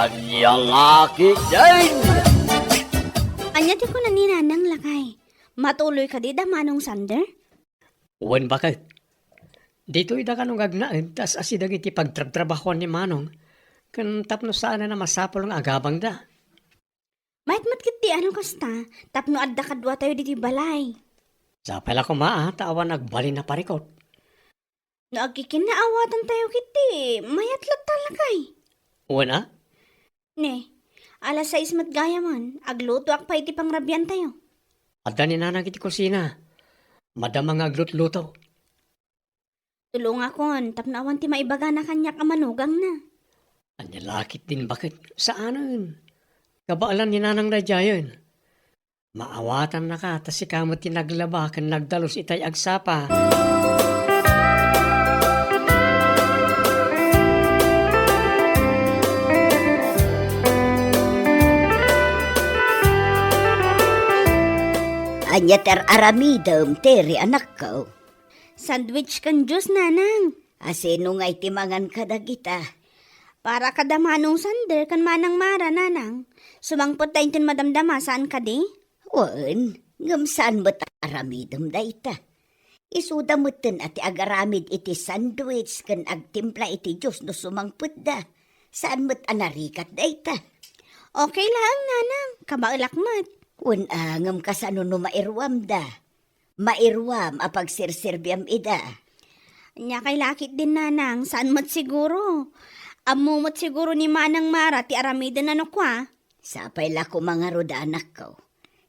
Anyang aki din! Anya ti ko na ni Nanang lakay. Matuloy ka di da Manong Sander? Uwan bakit? Dito ida ka nung gagnaan, tas asidag iti pagtrabahoan ni Manong. Kan tapno sana na masapol ng agabang da. Mahit kiti ano kasta, tapno adda kadwa tayo diti balay. Sa pala ko tawan nagbali na parikot. No agkikinaawatan tayo kiti, mayat lang talakay. Uwan Ne, alas 6 mat gaya man, agluto ak pa iti pangrabyan tayo. Adda ni nanang iti kusina. Madamang aglut-luto. Tulong akon, tapno awan ti maibaga na kanyak amanugang na. Anya lakit din bakit? Saanan? Kabaalan ni nanang radyayon. Maawatan na ka, tas ikamot tinaglaba kan nagdalos itay agsapa. Anya ter aramidam, teri anak ko. Sandwich kan juice Nanang. Asino nga'y timangan ka na kita. Para kada Manong Sander kan Manang Mara Nanang. Sumangpot tayo tin madamdama saan ka di? Wan, ngamsaan mo't aramidam da ita. Isuda mo'ten ati agaramid iti sandwich kan agtimpla iti Diyos no sumangpot da. Saan mo't anarikat da ita? Okay lang Nanang, kabailakmat. Wan ngam kasano no mairwam da. Mairwam apag sirsirbiam ida. Nya kay lakit din Nanang, saan mo't siguro? Amumot siguro ni Manang Mara ti aramiden ano kwa? Sapay la ko mga roda anak ko.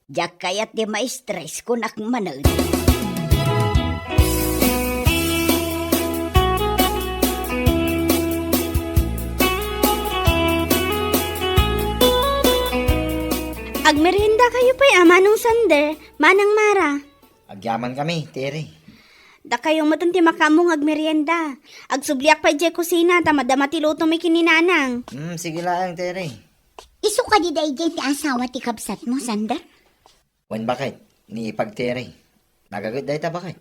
Diyak kayat di ma-stress kung akmanod. Agmerienda kayo pa'y Manong Sander, Manang Mara. Agyaman kami, Terry. Da kayong matunti makamong agmerienda. Agsubliak pa jay kusina, tamadama ti luto may kininanang. Sige lang, Terry. Isu ka di day ti asawa ti kabsat mo, Sander? Wan bakit? Ni ipag Terry. Nagagot dahi ta bakit?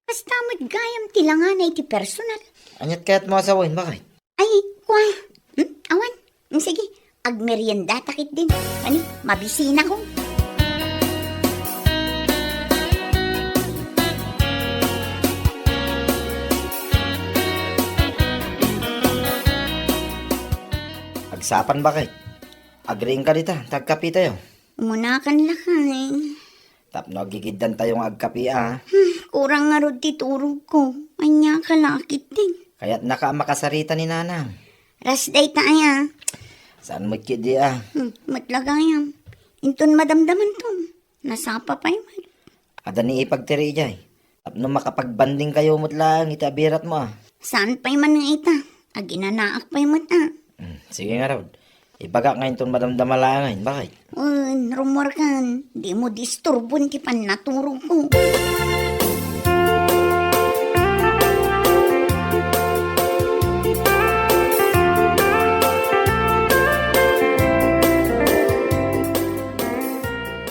Kastamad gayam ti langanay ti personal. Anyat kaya't mo asawin, bakit? Ay, kwa. Awan. Sige, agmerienda takit din. Ani, mabisina ko. Agsapan bakit? Agriing ka dita, tagkapi tayo. Muna kan lakay. Tapno gigiddan tayong agkapi Kurang nga rod ti turog ko. Anya kalakit din. Kaya't naka makasarita ni nanang. Ras day tayo. Saan mo kidi Matlagayam. Intun madamdaman to. Nasapa pa yun. Ada ni ipag Terry jay. Tapno makapagbanding kayo mutlang itabirat mo Saan pa man nga ita? Aginanaak pa yun Sige nga raw. Ibaga ngayon itong madamdamalangan. Bakit? Rumor kan. Di mo disturbon ti pan naturog ko.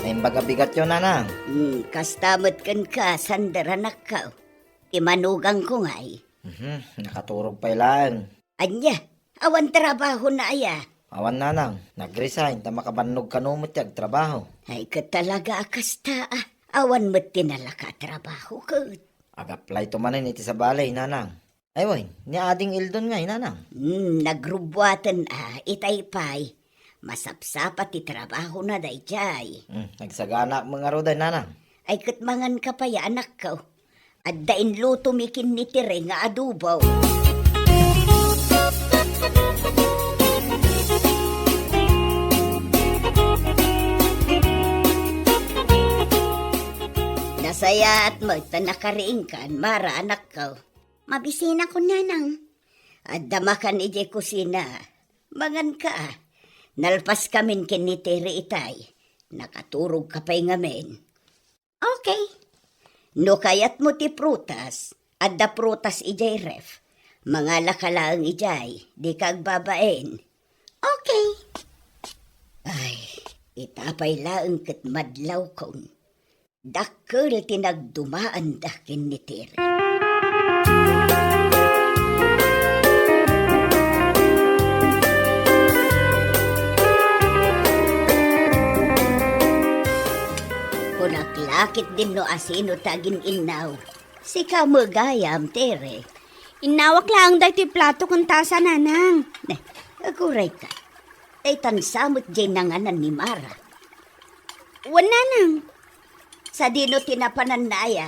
Naimbaga bigat yun, nanang. Kastamot kan ka, sandaranak ka. Imanugang ko nga'y. Nakaturog pa ilang. Anya, awan trabaho na aya. Awan nanang, nag-resign ta makabannog kanumot yag trabaho. Ay ka talaga akasta Awan mo't tinalaka trabaho ko. Ag-apply to manin iti sa balay, nanang. Ay way, ni ading ildon nga, nanang. Nagrubwatan itay pay. Masapsapa ti trabaho na dayjay. Nagsagana mga roday, nanang. Ay katmangan ka pa ya anak ko. At dain luto mikin ni tire nga adubaw. Nasaya at magtanakariing kan, Mara anak ko. Mabisina ko nanang. At damakan ije kusina. Mangan ka Nalpas kamin kinitiri itay. Nakaturog ka pa'y ngamin. Okay. No kayat mo ti prutas. At da prutas ijay ref. Mga lakalaang ijay. Di kag babaen. Okay. Ay, itapay laang kat madlaw kong. Dakkel tinagdumaan da kinitiri. lakit din no asino tagin inaw. Si kamagayam, tere. Inawak lang dahi ti plato kung tasa, nanang. Aguray ka. Ay tansamot dyan nanganan ni Mara. Wan, nanang. Sa dino tinapanan na aya.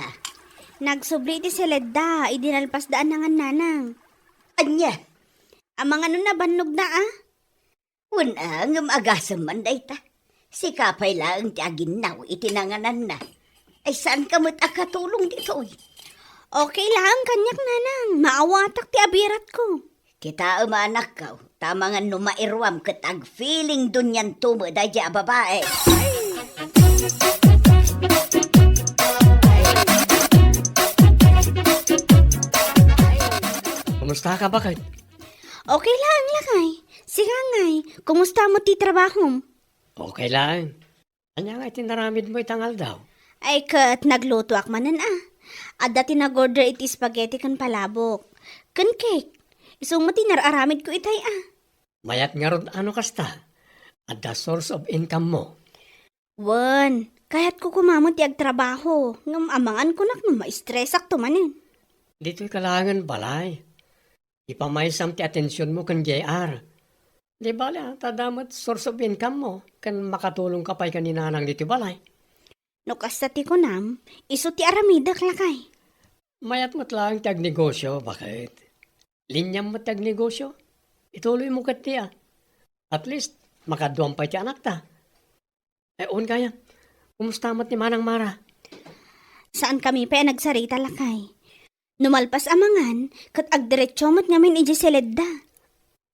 Nagsubli ti Seledda, idinalpas daan nangan, nanang. Anya, Amang ano na, bannog na, ah? una ngam agasam man day ta. Si kapay lang ti aginaw itinanganan na. Ay saan ka mo't akatulong dito eh? Okay lang, kanyak, nanang. Maawatak ti abirat ko. Kita umanak ka, tamangan no mairwam katag feeling dun yan tumo dadya babae. Kumusta ka bakit? Okay lang, lakay. Sige ngay, kumusta mo ti trabaho? Okay lang. Anya nga itinaramid mo itangal daw. Ay kat, nagluto ak manan, ah. At dati nag-order iti spaghetti kan palabok. Kan cake. Isong mati nararamid ko itay, ah. Mayat nga ron ano kasta. At the source of income mo. Wan, kaya't ko kumamot ti agtrabaho. Ngam amangan ko nak no ma-stressak to manin. Dito'y kalangan balay. Ipamaysam ti atensyon mo kan JR. Di bala, tadamat source of income mo. Kan makatulong ka pa'y kaninanang dito balay. No kasta ti kunam, iso ti aramidak lakay. Mayat mo't lang tag-negosyo, bakit? Linyam mo tag-negosyo? Ituloy mo kat tiya. At least, makaduwang pa ti anak ta. Un kaya, kumusta mo't ni Manang Mara? Saan kami pa nagsarita lakay? Numalpas amangan, kat agdiretso mo't ngamin iji Seledda.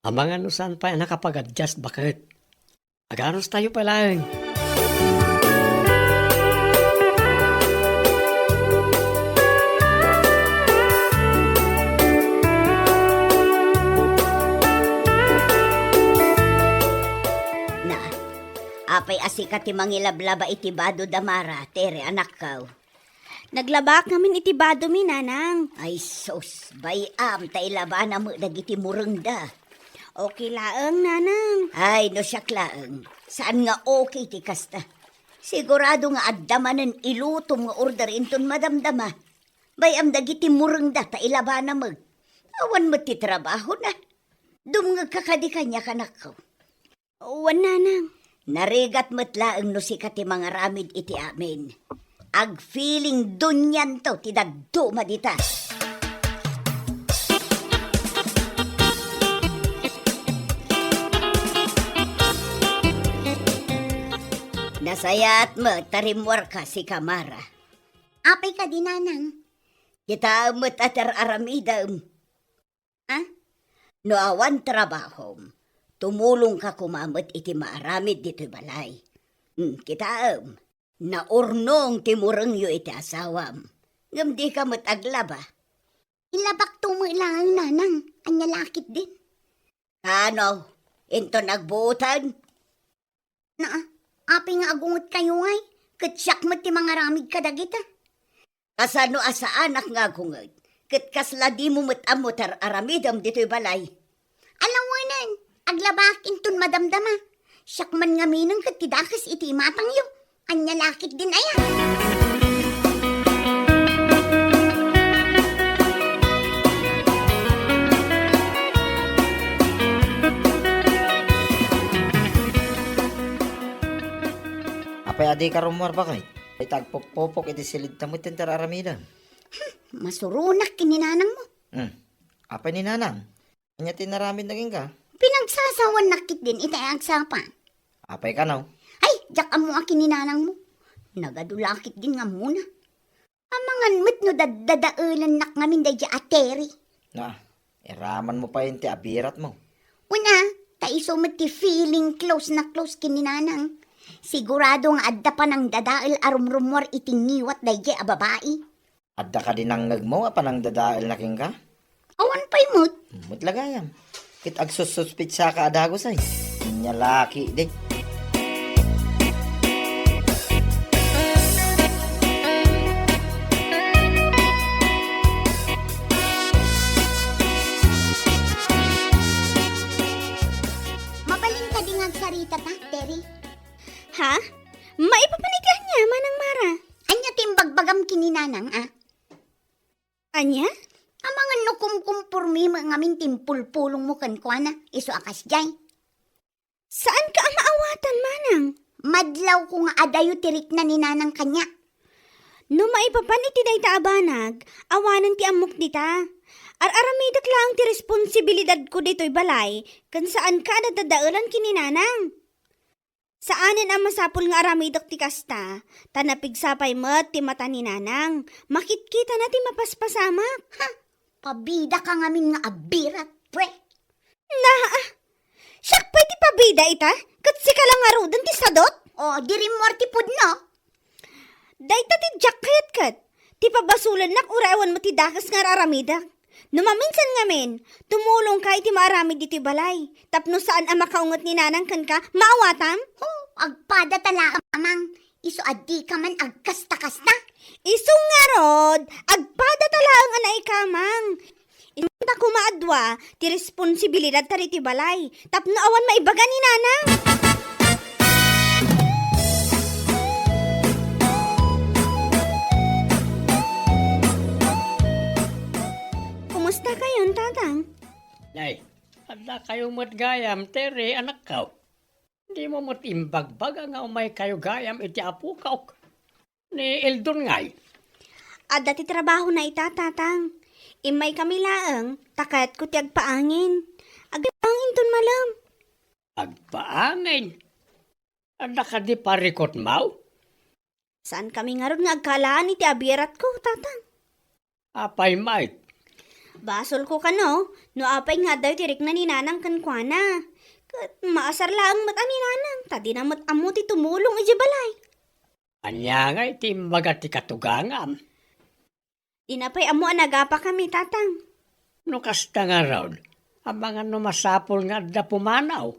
Amang ano saan pa nakapag-adjust, bakit? Agaros tayo palang. Na, apay asika ti mangilablaba iti bado damara, tere anak kaw. Naglabak namin itibado mi, nanang. Ay sos, bayam ta ilabana mo dagiti mureng da. Okay laang, nanang. Ay no siya klaang, saan nga okay ti kasta. Sigurado nga addamanen ilutom nga order inton madamdama. Bayam dagiti mureng da ta ilabana mo. Awan mo ti trabaho na. Dumngag kakadi kanya kanak ko. Wan, nanang. Narigat matlaang no sikat ti mga ramid iti amin. Ag feeling dunyan to ti dagdo madita. Nasayat mo tarimwar ka si Kamara. Apay ka dinanang. Kita mo't atar aramidam. Ha? No awan trabahom. Tumulong ka kumamot iti maaramid dito balay. Kita na urnong timurang yu iti asawam. Ngam di ka mataglaba. Ilabak tumo ilang nanang. Anya lakit din. Ano? Into nagbuutan? Api nga agungot kayo ngay. Katsyak mo ti mga ramig kadagita. Kasano asa anak nga agungot. Kat kasla di mo matamutar aramidam dito'y balay. Alawanan, aglabak intun madamdama. Siyak man nga minang kat tidakas iti matang yu. Anya lakit din ayan. Apay adi ka rumor ba kay? Ay tagpok-popok iti silid tamot yung tararamidan. Masurunak kininanang mo. Apay ni nanang? Anya tinaramid naging ka? Pinagsasawan nakit din itay agsapa. Apay ka naw? Ay, jak mo akin ninanang mo. Nagadulakit din nga muna. Amangan mo't no dadadaulan nak ngamin dadya ateri. Na, iraman mo pa yun ti abirat mo. Una, taiso mo't ti feeling close na close kininanang. Sigurado nga adda pa ng dadail arumrumwar itingiwat dadya a babae. Adda ka din ang ngagmo, apanang dadail na king ka? Awan pa'y mo't. Mutlagayam. Kit agsususpit sa ka adagos ay. Inya laki di. Mabalin ka din agsarita ta, Terry. Ha? Maipapanitihan niya, Manang Mara. Anya timbagbagam kininanang, ah? Anya? Amangan no kumkumpurmi mga ngamin timpulpulong mo kan kwa na, iso akas jay. Saan ka ang maawatan, manang? Madlaw ko nga adayo tirik na ninanang kanya. No maipapan iti day taabanag, awanan ti amok dita. Aramidak lang ti responsibilidad ko dito'y balay, kan saan ka nadadaulan kininanang. Saanin ang masapul nga aramidak ti kasta, tanapigsapay mo't ti mata ni nanang, makitkita na ti mapaspasamak. Ha? Pabida ka ngamin nga abirat, pre. Siyak pa'y ti pabida ita, katsi ka lang arudan ti sadot. O, diri mo artipod no? Dayta ti jak kayat kat, ti pabasulan nak urawan mo ti dakas nga aramidak. Numaminsan ngamin, tumulong ka iti maaramid iti balay. Tapno saan ang makaungot ni nanang kan ka, maawatam? Oh, agpada tala amang. Iso adi ka man agkasta-kasta. Isong nga rod, agpada talaang anay kamang. Inta kumaadwa, ti responsibilidad tari ti balay. Tapno awan maibaga ni nanang. Kumusta kayon, tatang? Nay, ada kayo matgayam, Tere, anak ka. Hindi mo matimbagbag nga umay kayo gayam iti apo ka. Ni Eldon ngay. Adda ti trabaho na ita, tatang. Imay kami laang, takat ko ti agpaangin. Agpaangin ton malam. Agpaangin. Ada ka di parikot mau? Saan kami nga ron nga agkalaan iti abirat ko, tatang? Apay mait. Basol ko ka no apay nga daw tirik na ni nanang kankwana. Kat maasar lang mat ani nanang, tadi na mat amo ti tumulong iji balay. Anya nga iti magat ti katugangam. Dinapay amo anagapa kami, tatang. No kasta nga raw, ang mga numasapol nga da pumanaw.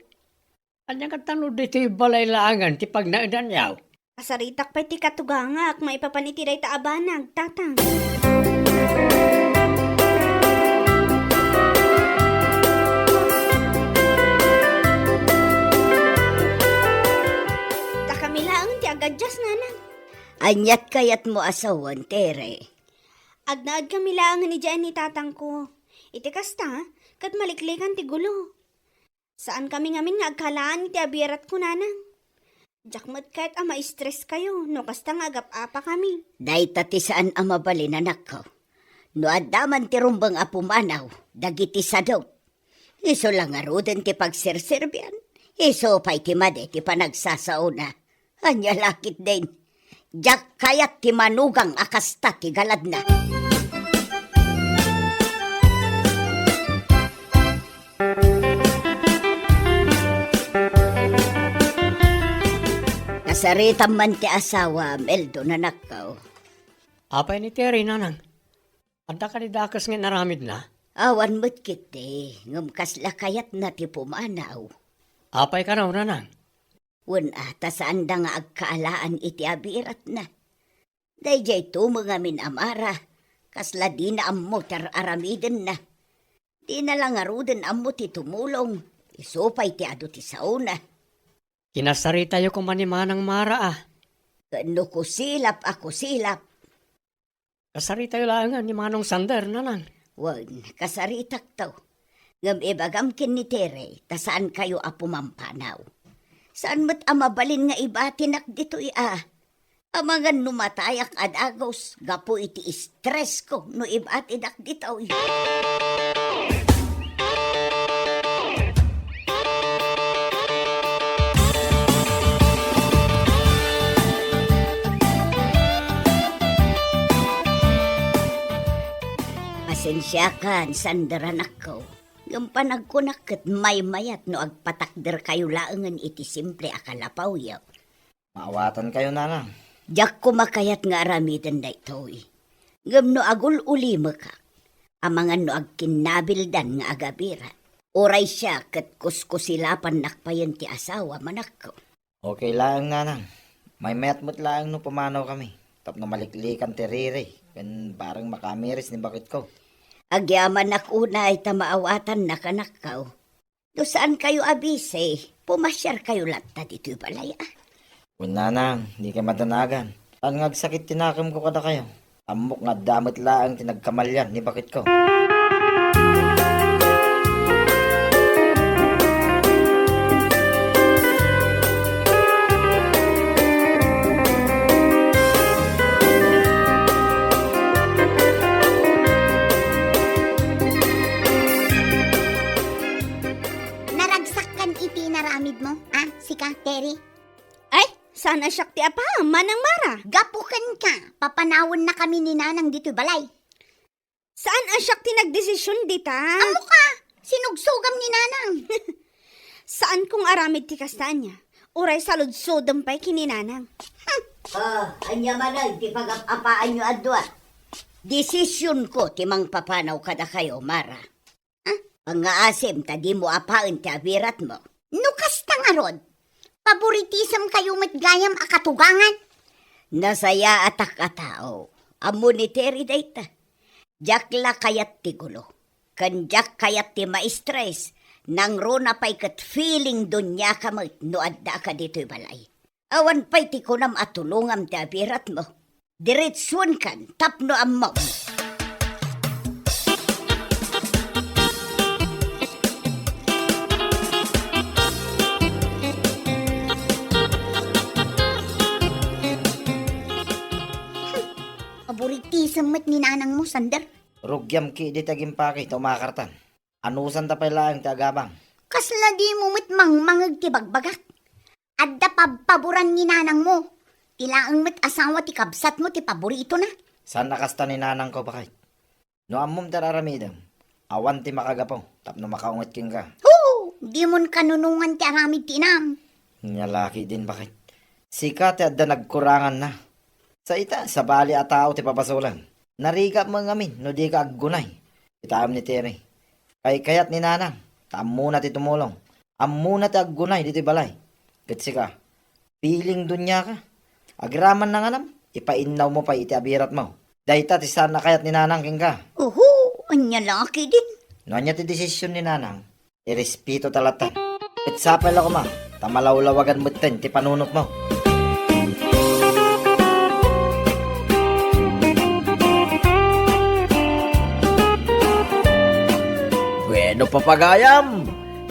Anya nga tanod dito balay laangan ti pagnaidan yaw. Kasaritak pa'y ti katugangak, maipapanitiray ta abanag, tatang. Kami lang ti agadjas nanang. Anyat kayat mo asawan, Tere. Agnaad kami lang ni dyan ni tatang ko. Iti kasta, kat maliklikan ti gulo. Saan kami ngamin nga agkalaan ti abirat ko nanang? Jakmat kahit ma-stress kayo, no kasta nga agap-apa kami. Day tati saan ang mabalin anak ko. No adaman ti rumbang apumanaw, dagiti sadaw. Iso lang aruden ti pagserserbian. Iso pa'y ti made ti panagsasauna. Anya lakit din. Jak kayat ti manugang akasta ti galad na. Nasaritan man ti asawa, Meldo na nakaw. Apay ni Tere, nanang. Anda ka ni dakas nga naramid na. Awan mo't kiti, ngumkasla kayat na ti pumanaw. Apay ka raw, nanang. Wala, tasaan da nga agkaalaan iti abirat na. Dayjay mga min amara, kasla di na ammo tar aramiden na. Di na lang aruden ammo ti tumulong, isupay ti ado ti sauna. Kinasari tayo kumanimanang mara ah. Kano ko silap ako silap. Kasari tayo lang ni Manong Sander, nanang. Wan, kasaritak taw. Ngam ibagam kin ni Tere, tasaan kayo apumampanaw. Saan mo't amabalin nga ibatinak dito Amangan numatayak adagos, gapo iti stress ko no ibatinak dito Pasensyakan, sandaran ako. Yung panagkunak may mayat no agpatakder kayo laangan iti simple akalapaw yaw. Maawatan kayo, nanang. Diyak kumakayat nga aramidan na ito Ngam no agul uli ka. Amangan no agkinabildan nga agabiran. Oray siya kat kuskusilapan nakpayan ti asawa manak ko. Okay lang, nanang. May metmot lang no pumanaw kami. Tapno maliklikan ti Riri. Kan parang makamiris ni bakit ko. Agyaman nakuna ay tamaawatan na kanakaw. Do saan kayo abise? Pumasyar kayo latta dito'y balay Kung nanang, di ka matanagan. Ang ngagsakit tinakim ko kada kayo. Amok nga damit laang tinagkamalyan ni bakit ko. Naragsak kan iti naramid mo, sika, Terry? Ay, sana syakti apa, manang Mara. Gapukan ka, papanawon na kami ni Nanang dito'y balay. Saan syakti nagdesisyon dita? Amo ka, sinugsugam ni Nanang. Saan kung aramid ti kastanya? Uray saludsodam pa'y kininanang. Anya manag, di pag-apaan nyo adwa. Desisyon ko, timang papanaw kada kayo, Mara. Ang aasim, ta di mo apaan ti abirat mo. Nukas ta nga rod. Favoritism kayo matgayam akatugangan. Nasaya atak atao. Amo ni Terry dayta. Jakla kayat ti gulo. Kanjak kayat ti ma-stress. Nang rona pa'y kat feeling dunya ka mo no adda ka dito'y balay. Awan pa'y ti kunam at tulungam ti abirat mo. Diretsuan kan, tapno ammo. Favoritism mat ni Nanang mo, Sander. Rugyam ki di tagimpaki tumakartan. Anusan ta pala ang tagabang. Kasla di mo mat mangmangag ti bagbagak. Adda paboran ni Nanang mo. Tilaang mat asawa ti kabsat mo ti paborito na. Saan nakasta ni nanang ko bakit? No amom tararamidam. Awan ti makagapaw. Tapno makaungot king ka. Oo, di mon kanunungan ti aramid ti inam. Nyalaki din bakit? Sika ti adda nagkurangan na. Sa ita, sa bali a tao ti papasulan. Nariga mo ngamin, no di ka aggunay. Itaam ni Terry. Kayat ni nanang, taam muna ti tumulong. Am muna ti aggunay dito balay. Kitsi ka, piling dunya ka. Agraman na nga nam, ipainaw mo pa iti abirat mo. Dahita ti sana kayat ni nanang king ka. Anya laki din. No anya ti desisyon ni nanang, irespeto talatan. Itsapal ako ma, tamalawlawagan mo ti panunot mo. Bueno papagayam,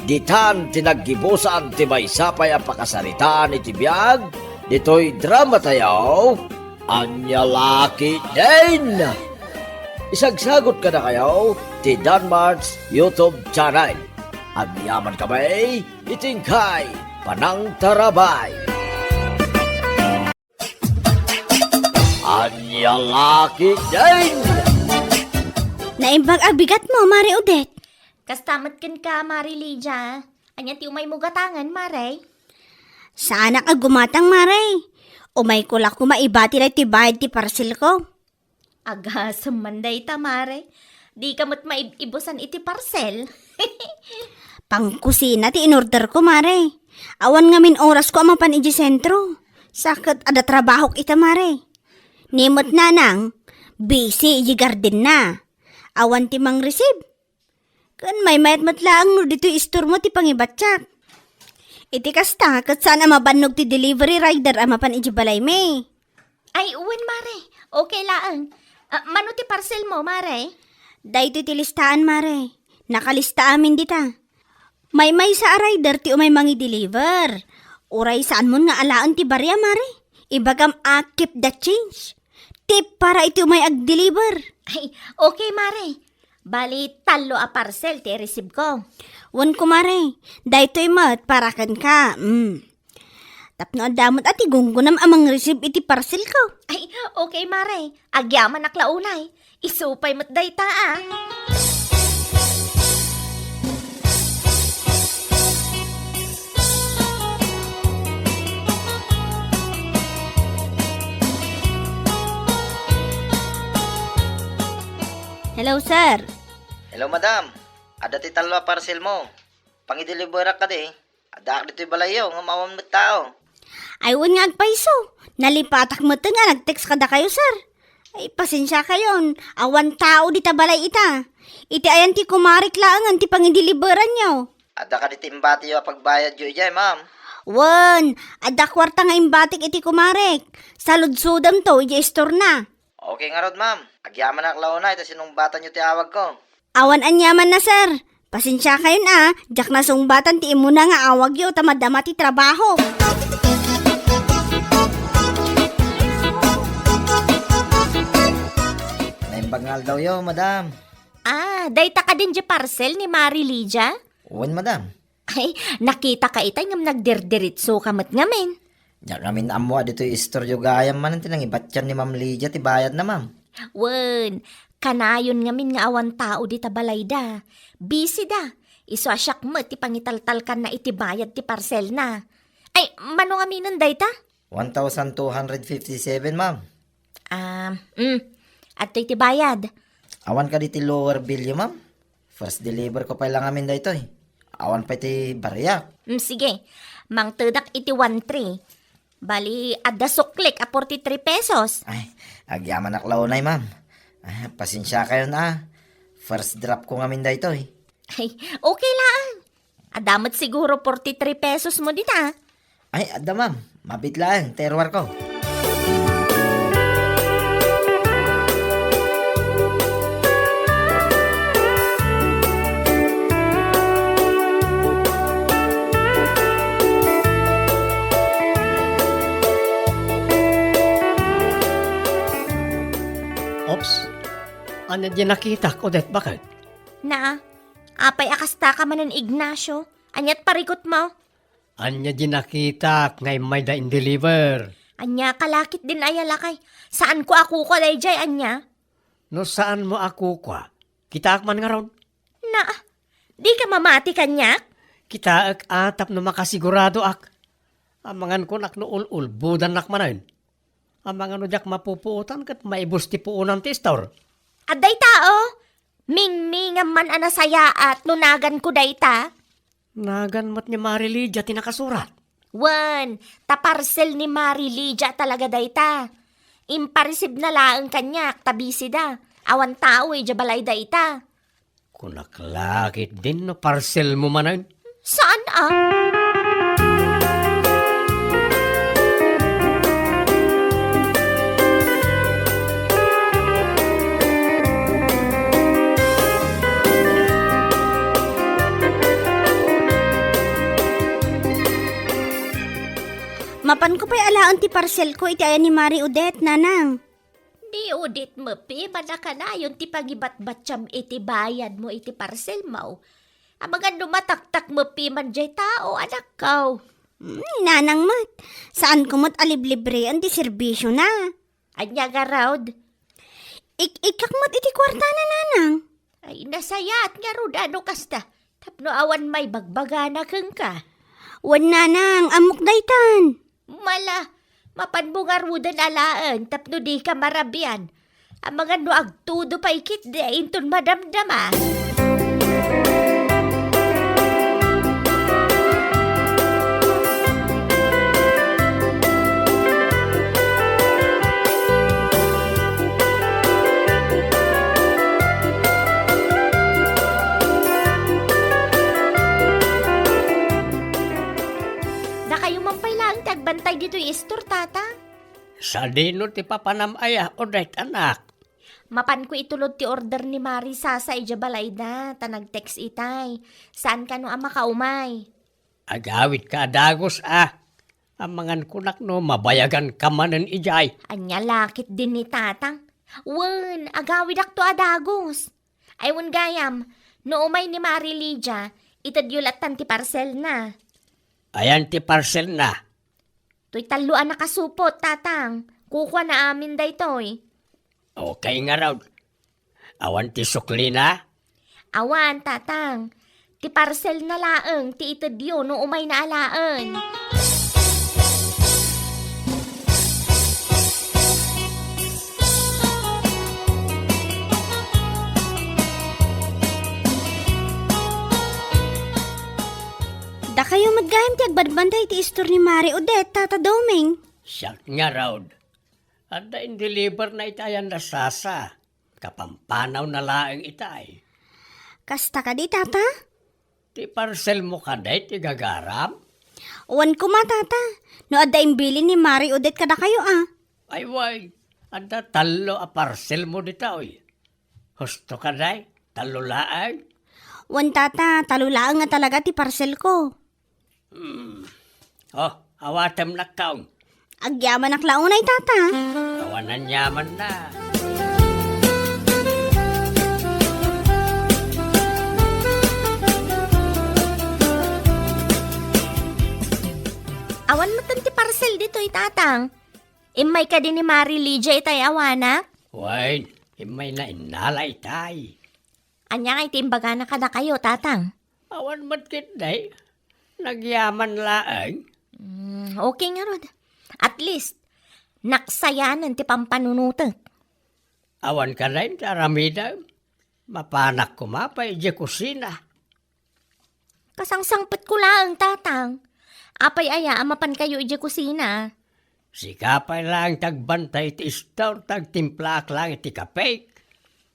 ditan tinaggibusan ti may sapay ang pakasaritaan iti biyag, dito'y drama tayaw, anya laki din. Isagsagot ka na kayo, ti Danmar's YouTube channel. At yaman kamay, itingkay, panang tarabay. Anya laki din. Naimbag abigat mo, Mari Odette. Kastamat kan ka, Mari Lydia. Anya ti umay mo gatangan, Mare. Saan ka gumatang, Mare? Umay ko lang kumaibati na ti bayad ti parcel ko. Aga, sumanday ta, Mare. Di ka mo't maibusan iti parcel. Pangkusina ti inorder ko, Mare. Awan nga min oras ko amapan iji sentro. Sakit ada trabaho kita, Mare. Nimot nanang, busy iji garden na. Awan ti mang receive. Kan may mayat matlaang no dito istor mo ti pangibatsak. Iti kasta, kat sana mabanog ti delivery rider amapan iji balay me. Ay, uwan, Mare. Okay lang. Mano ti parcel mo, Mare? Dahito ti listahan, Mare. Nakalista amin dita. May sa rider ti umay mangi deliver. Uray saan mo nga alaan ti barya, Mare. Ibagam keep the change. Tip para iti umay ag-deliver. Ay, okay, Mare. Bali, talo a parcel ti receive ko. Wan ko, Mare. Dahito'y mat, parakan ka. Tapno adamot at igunggunam amang receive iti parcel ko. Ay, okay, Mare. Agyaman naklaulay. Isupay mo't dayta, Hello, sir. Hello madam, ada ti talwa parcel mo. Pangideliverak ka di. Ada ak dito'y balayo, nga mawan mo tao. Ay, wan nga agpaiso. Nalipatak mo nga, nag-text kada kayo, sir. Ay, pasensya kayon. Awan tao di tabalay ita. Iti ayan ti kumarik lang ang ti pangideliveran nyo. Ada ka di timbati yung pagbayad yun dyan, ma'am. Wan, adda kwarta nga imbatik iti kumarek. Saludsudam to, iti istor na. Okay nga rod, ma'am. Agyaman na klaw na, ito sinumbatan nyo ti awag ko. Awan anyaman na, sir. Pasensya kayo na, jak na sungbatan ti imo na nga awag yo, tamadama ti trabaho. Naimbagngal daw yo, madam. Dayta ka din di parcel ni Mari Lydia? Uwan, madam. Ay, nakita ka itay ngam nagdirdiritso kamat ngamin. Diyan kami naamwa dito yung istoryo gayam man tinang ibatyan ni Ma'am Lydia ti bayad na, ma'am. Wen, kanayon ngamin nga awan tao di tabalay da. Busy da. Iso asyak mo ti pangitaltal kan na iti bayad ti parcel na. Ay, mano ngaminan dayta? 1,257, ma'am. At iti bayad. Awan ka diti lower bill yo, ma'am. First deliver ko pa lang amin da ito eh. Awan pa iti bariyak. Sige, mang tedak iti 1,3. Bali, adda suklik a 43 pesos. Ay, agyaman na klaw na ma'am. Ay, pasensya kayo na. First drop ko ngamin da ito eh. Ay, okay lang. Adamat siguro 43 pesos mo dita. Ay, adda ma'am. Mabitlaan, terwar ko. Ops, ano di nakita ko, det bakit? Na, apay akasta ka manan Ignacio. Anyat parikot mo. Anya di nakita ngay may da in-deliver. Anya kalakit din ayala kay. Saan ko ako dayjay anya? No saan mo ako kwa? Kita man nga ron. Na, di ka mamati kanyak? Kita ak atap no makasigurado ak. Amangan ko nak no ul budan nak manan. Amangan no jak mapupuutan kat maibus ti puunan ti store. Aday tao, mingmingam man anasaya at nunagan ko dayta. Nagan mat ni Mari Lydia tinakasurat. Wan, taparcel ni Mari Lydia talaga dayta. Imparisib na laang kanyak, tabisi da. Awan tao jabalay dayta. Kunaklakit din no parcel mo manan. Saan Mapan ko pa'y alaon ti parcel ko, iti ayan ni Mari Odette, nanang. Di udit mo, pi, ka na yun ti pagibat-batsyam iti bayad mo iti parcel mo. Amagan dumataktak mo, pi, man jay tao, anak ko. Nanang mat, saan ko mat aliblibre ang ti serbisyo na? Anya nga raud. Ikak mat iti kwarta na, nanang. Ay, nasayat nga rod, ano kasta. Tapno awan may bagbaga na kang ka. Wan nanang, amok daytan. Mala, mapanbungar rudan alaan, tapno di ka marabian. Ang mga no agtudo pa ikit de, inton madamdama. Tagbantay dito yung istor, tata. Sa dino ti papanamaya o dahit anak. Mapan ko itulod ti order ni Mari Sasa ijabalay na, tanag-text itay. Saan ka no ang makaumay? Agawit ka dagos Amangan kunak no mabayagan ka manen ijay. Anya lakit din ni tatang. Wen, agawid ak to adagos. Ay wen gayam, no umay ni Mari Lydia, itadyulatan ti parcel na. Ayan ti parcel na. To'y taluan na kasupot, tatang. Kukwa na amin day to'y. Okay nga raw. Awan ti sukli na. Awan, tatang. Ti parcel na laeng, ti itadyo no umay na alaan. Da kayo maggahim ti agbadbantay ti istor ni Mari Odette, Tata Doming. Siyak nga raw. At in-deliver na itayan na Sasa. Kapampanaw na laeng itay. Kasta ka di, Tata? Ti parcel mo ka dahit igagaram? Uwan ko matata. No adda imbili ni Mari Odette kada kayo Ay, way. Anda talo a parcel mo dito, oy. Husto ka day, talo laang. Wan tata, talulaan nga talaga ti parcel ko. Oh, awatem na kaong. Agyaman ak launay tata. Kawanan yaman na. Awan mo ti parcel dito, tatang. Imay ka din ni Mari Lydia itay awanak. Way, imay na inalay tay. Anya nga itimbaga na kada kayo, tatang. Awan matkit day. Nagyaman laang. Okay nga, Rod. At least, naksayanan ti pampanunutek. Awan ka rin, Aramida. Mapanak ko mapay di kusina. Kasangsangpet ko lang, tatang. Apay aya, amapan kayo iji kusina. Sikapay lang tagbantay ti store, tagtimplak lang iti kapek.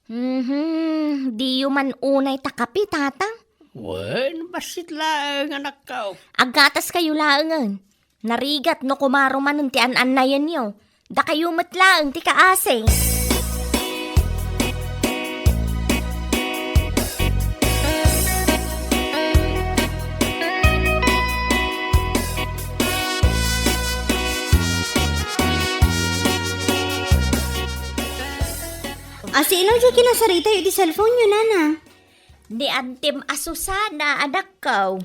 Di man unay takapi, tatang. Wen, basit lang anak ka. Agatas kayo laangan. Narigat no kumaro man ti an-an na yan yo. Da kayo matlaang ti kaase. Sino dyan kinasarita yung di cellphone nyo, nana? Di antim asusana, anak ko.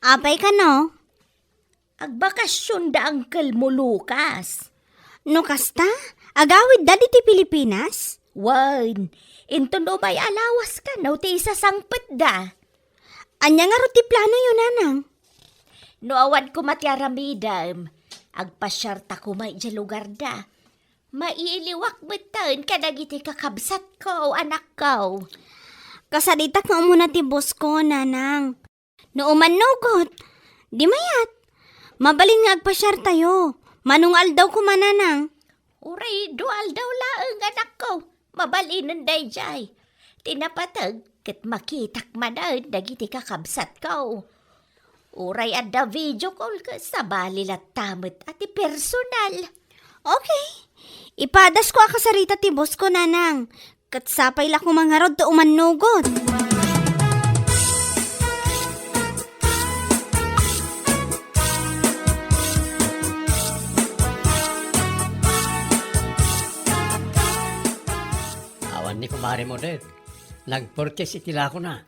Apay ka, no? Agbakasyon da angkel mo, Lucas. No kasta? Agawid da ti Pilipinas? Wan, into no may alawas ka, no ti isa sangpet da. Anya nga ti plano yun, nanang? No awan ko matyaramidam, agpasyarta ko may dya lugar da. Mailiwak betan ka dagiti kakabsat ko, anak ko. Kasaditak nga muna ti boss ko, nanang. No umanugot. Di mayat. Mabalin nga agpasyar tayo. Manungal daw ko mananang. Uray, dual daw laang, anak ko. Mabalinan day jay. Tinapatag, kat makitak manan dagiti kakabsat ko. Uray adda video call ka sa balilat tamit at personal. Okay. Ipadas ko akasarita ti boss ko, nanang. Katsapay la ko mangarod to umanugot. Awan ni kumari mo din. Nagpurchase itila ko na.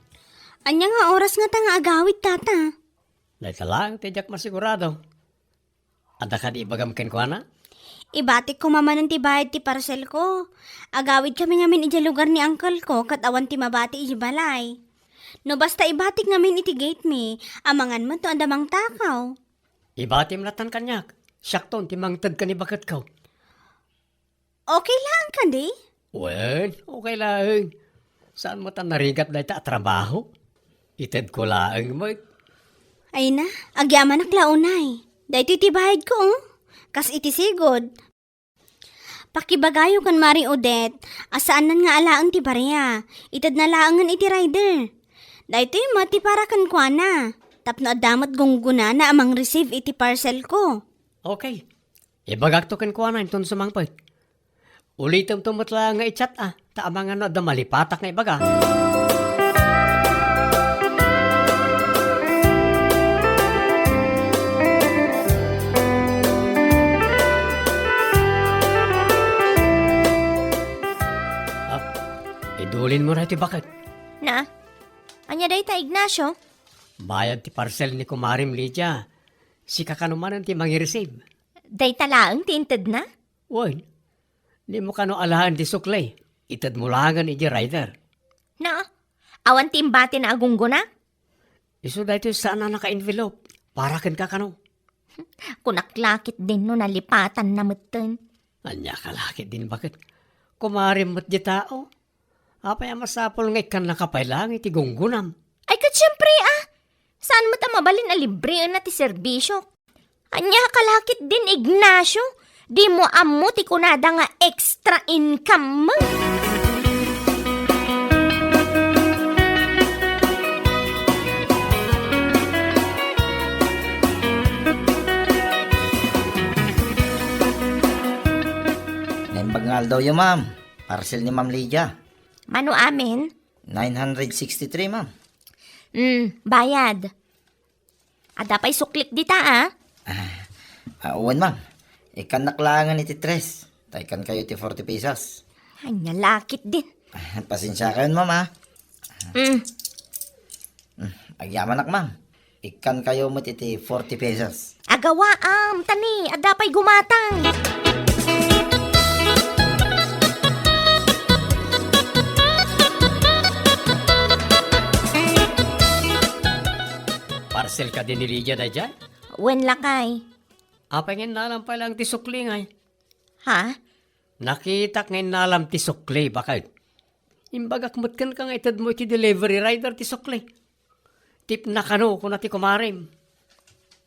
Anya nga oras nga tanga agawid, tata. Dahil lang, tijak masigurado. Ada ka di ibagam ko na? Ibatik ko mamanan ti bayad ti parcel ko. Agawid kami ngamin iti lugar ni uncle ko kat awan ti mabati iti balay. No basta ibatik ngamin iti gate me, amangan mo to andamang takaw. Ibatim latan kanyak. Syakton, timangtad ka ni bakat ko. Okay lang ka di? Wen, okay lang. Saan mo ta narigat dahil ta trabaho? Ited ko lang mo. Ay na, agyaman ak launay. Dahil iti bayad ko, kas iti sigod. Pakibagayo kan Mari Odette, asaanan nga alaan ti barya. Itad na laangan iti rider. Dahil ito yung mati para kan kwa na. Tapno adamat gungguna na amang receive iti parcel ko. Okay. Ibagak to kan kuha na itong sumangpay. Ulitam tumatla nga i-chat Taamangan no, malipatak na ibaga. Idulin mo na iti bakit. Na, anya day ta Ignacio? Bayad ti parcel ni Kumarim Lydia. Si kakanumanan ti mangi-receive. Day talaang tinted na? Woy, di mo kano alahan di suklay. Itad mo langan iti rider. Na, awan timbati na agunggo na? Iso dahito saan na naka-envelope. Para ken kakano. Kunaklakit din no nalipatan na mutten. Anya kalakit din bakit. Kumarim mo't di tao. Apay masapol ngay kan nakapailang iti gunggunam. Ay kat syempre saan mo ta mabalin na libre na ti serbisyo? Anya kalakit din Ignacio. Di mo ammo ti kunada nga extra income mo. Mahal daw yun, ma'am. Parcel ni Ma'am Lydia. Mano amin? 963, ma'am. Bayad. Ada pa'y suklit dita, ah. Uwan, ma'am. Ikan naklangan iti 3. Taikan kayo iti 40 pesos. Anya lakit din. Pasensya kayo, ma'am, ha? Agyaman nak, ma'am. Ikan kayo mo iti 40 pesos. Agawaam, tani. Ada pa'y gumatang. Parcel ka din ni Lydia da dyan? Wen lakay. Apay nga nalam palang ti sukli ngay. Ha? Nakita ngayon nalam ti sukli, bakit? Imbagak matkan ka nga itad mo iti delivery rider ti sukli. Tip na kano kung nati kumarim.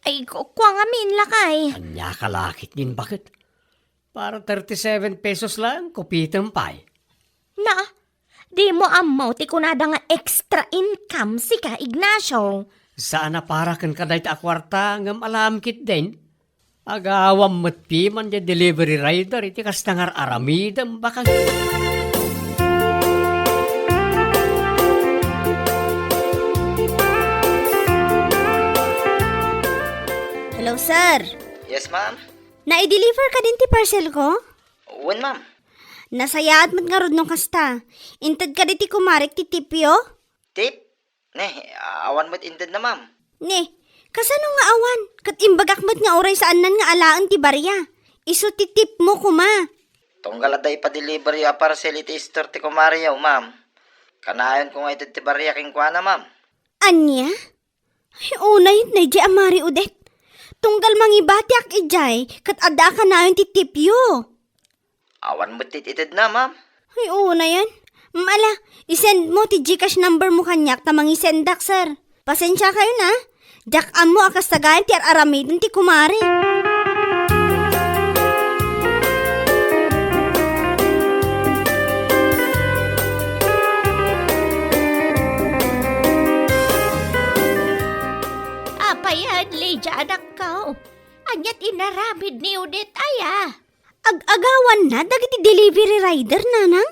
Ay, kuwa nga min lakay. Anya kalakit din, bakit? Para 37 pesos lang, kupitan pa eh. Na, di mo amaw ti kunada nga extra income si ka, Ignacio. Sana para kan kaday ta akwarta ngam alam kit din. Agawam matpi man di delivery rider iti kastangar aramidam baka. Hello, sir. Yes, ma'am. Na-deliver ka din ti parcel ko? Uwan, ma'am. Nasayaat mat nga rod nung kasta. Intad ka di ti kumarik ti tipyo? Tip? Awan mo't indad na, ma'am. Ne, kasano nga awan? Kat imbagak mat nga oray saan nan nga alaan ti barya. Iso ti tip mo kuma. Tunggal aday pa-delivery a parcel iti store ti kumariyaw, ma'am. Kanayon ko nga ito ti bariya king kuana, ma'am. Anya? Ay, unay na di amari udet. Tunggal mangibati ak ijay, kat ada ka na yung ti tipyo. Awan mo't tititid na, ma'am. Ay, unay yan. Mala, isend mo ti Gcash number mo kanyak ta mangisendak, sir. Pasensya kayo na. Jack-am mo akas tagayan ti aramidon ti kumari. Apayad, Lydia, anak ko. Anyat inaramid ni Udit, aya. Ag-agawan na, dagiti delivery rider, nanang.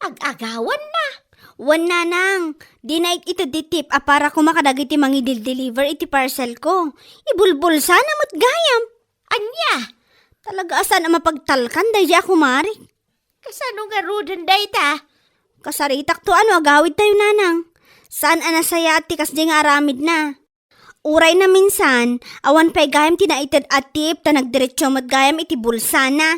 Ag-agawan na. Wan nanang, di na ito ditip para ko makadagiti mangidil-deliver iti parcel ko. Ibulbul sana mo't gayam. Anya, Talaga asan ang mapagtalkan dahi ako mari. kasano nga rudan day ta? Kasaritak to ano agawid tayo nanang. Saan anasaya at tikas di nga aramid na. Uray na minsan, awan pa'y gayam tinaitad atip ta nagdiretsyo mo't gayam iti bulsana.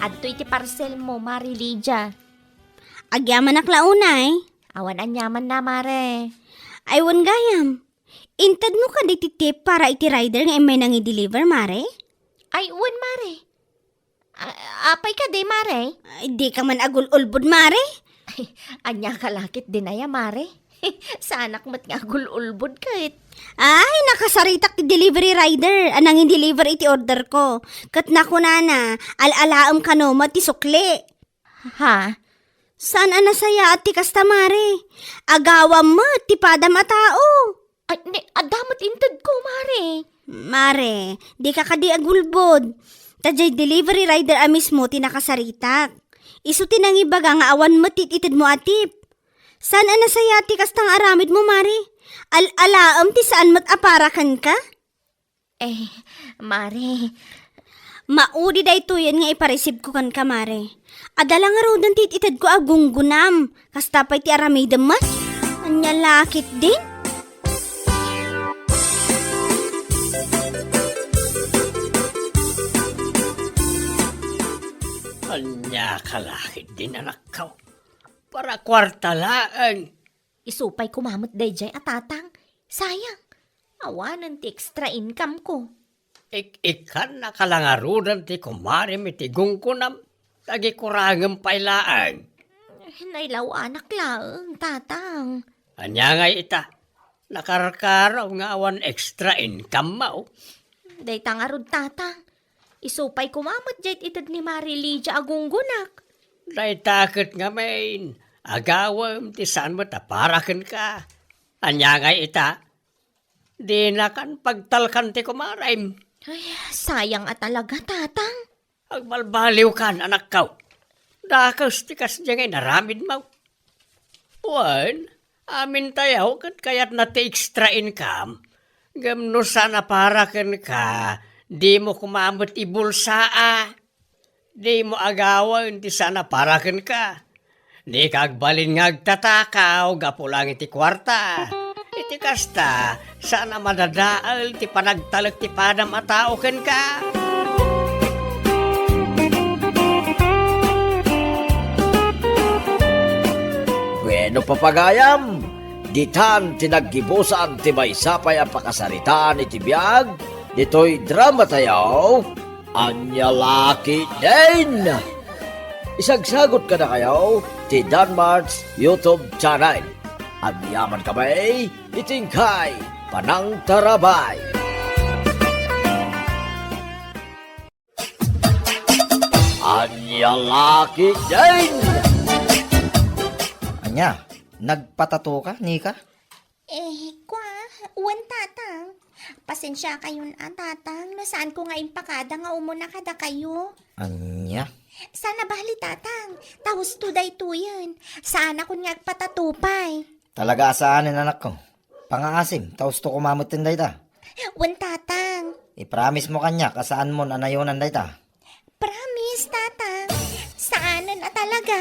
Adto iti parcel mo, Mari Lydia. Agyaman aklaunay. Awan anyaman na, Mare. Aywan gayam. Intad mo ka dititip para iti rider nga may nang i-deliver, mare? Ay, uwan, Mare. Apay ka di, Mare. Ay, di ka man agul-ulbud, mare. Ay, anya kalakit din aya, Mare. Sa anak mo't nga gululbod kahit. Ay, nakasaritak ti delivery rider. Anang i-deliver iti order ko. Kat naku nana, al-alaam ka no, mati sukli. Ha? Saan anasaya at ti kastamare? Agawam mo, ti padam a tao. Ay, adamot intad ko, Mare. Mare, di ka kadi agulbod. Tajay delivery rider a mismo ti nakasaritak. Isu tinangibaga nga awan mo tititid mo atip. Saan anasaya ti kastang aramid mo, mare? Al-alaam ti saan mat aparakan ka? Eh, Mare. Maudi day to yan nga iparesib ko kan ka, mare. Adala nga rodan tititid ko agunggunam. Kastapay ti aramidam mas. Anya lakit din. Anya kalakit din anak ko. Para kwartalaan. Isupay kumamot day jay atatang. Sayang. Awanan ti extra income ko. Ikan nakalangarudan ti kumarim iti gungkunam. Tagi kurangam pailaan. Nailaw anak lang, tatang. Anya nga ita. Nakarkaraw nga awan extra income mo. Day tangarod tatang. Isupay kumamot jayt itad ni Marilia agunggunak. Day takot nga main. Agawam ti saan mo taparakan ka. Anya nga ita. Di na kan pagtalkan ti kumaraim. Ay, sayang at talaga, tatang. Agbalbaliw kan anak kaw. Dakas ti kas dyan naramid mo. Wan, amin tayo kat kayat na ti extra income. Gamno sana parakan ka. Di mo kumamot ibulsaa. Di mo agawan ti sana parakan ka. Di kagbalin ngagtatakaw gapo lang iti kwarta. Iti kasta, sana madadaal ti panagtalag ti padam atao ken ka. Bueno papagayam, ditan tinaggibusan ti maysapay ang pakasaritaan iti biyag, dito'y drama tayo, Anya Laki din! Isagsagot ka na kayo ti Danmar's YouTube channel. At yaman kamay, itingkay, Panang Tarabay. Anya Laki din! Anya, nagpatato ka, Nika? Uwan tatang. Pasensya kayo na tatang. Nasaan ko nga impakada nga umuna kada kayo? Anya? Sana bahali tatang. Taos tuday tuyan. Saan ako nga patatupay? Talaga asaanin anak ko. Pangaasim, taos to kumamot tinday ta. Uwan tatang. I-promise mo kanya kasaan mo nanayonan day ta. Promise tatang. Saanan na talaga?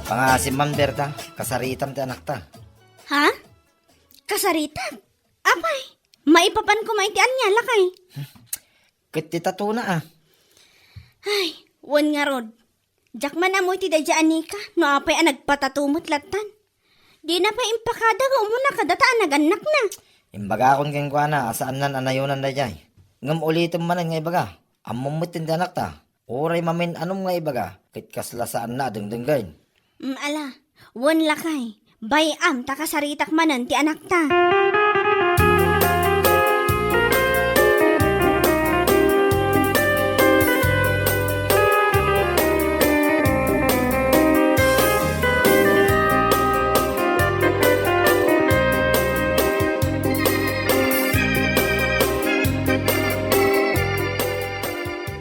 Pangaasim man Berta, kasaritam ti anak ta. Ha? Kasarita? Apay, maipapan ko maitian niya, lakay. Kit ti tato na ah. Ay, wan nga rod. Jak man amoy ti dadya anika, no apay ang nagpatatumot latan. Di na pa impakada nga umuna kadataan naganak na. Imbaga akong keng kwa na, asaan nan anayonan day jay. Ngam ulitin man nga ibaga. Amumutin ti anak ta. Oray mamin anong nga ibaga. Kit kaslasaan na dengdenggain. Ala, wan lakay. Bayam takasaritak manan ti anak ta.